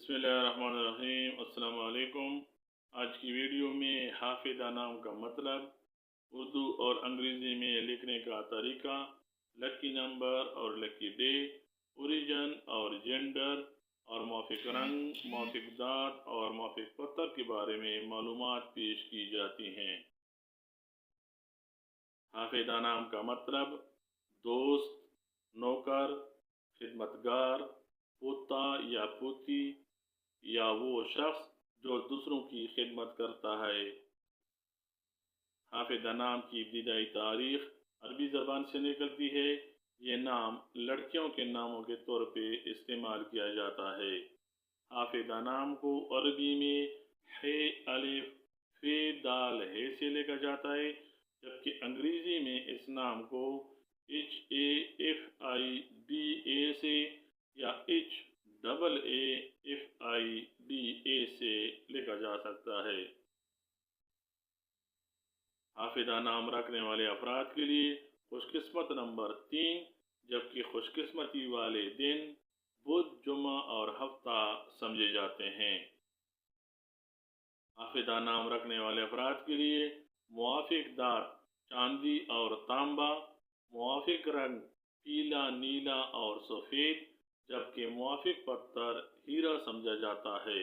बिस्मिल्लाहिर्रहमानिर्रहीम। अस्सलाम वालेकुम। आज की वीडियो में हाफिज़ा नाम का मतलब, उर्दू और अंग्रेज़ी में लिखने का तरीका, लकी नंबर और लकी डे, ओरिजिन और जेंडर और मौफिक रंग, मौफिक दात और मौफिक पत्थर के बारे में मालूमात पेश की जाती हैं। हाफिज़ा नाम का मतलब दोस्त, नौकर, खिदमतगार, पोता या पोती या वो शख्स जो दूसरों की खिदमत करता है। हाफिज़ा नाम की इब्तिदाई तारीख अरबी ज़बान से निकलती है। ये नाम लड़कियों के नामों के तौर पे इस्तेमाल किया जाता है। हाफिज़ा नाम को अरबी में हे अलिफ फे दाल हे से लिखा जाता है, जबकि अंग्रेज़ी में इस नाम को HAFIDA से या HAAFIDA से लिखा जा सकता है। हाफिज़ा नाम रखने वाले अफराद के लिए खुशकिस्मत नंबर 3, जबकि खुशकिस्मती वाले दिन बुध, जुमा और हफ्ता समझे जाते हैं। हाफिज़ा नाम रखने वाले अफराद के लिए मुआफिक दात चांदी और तांबा, मुआफिक रंग पीला, नीला और सफ़ेद, जबकि मुआफिक पत्थर हीरा समझा जाता है।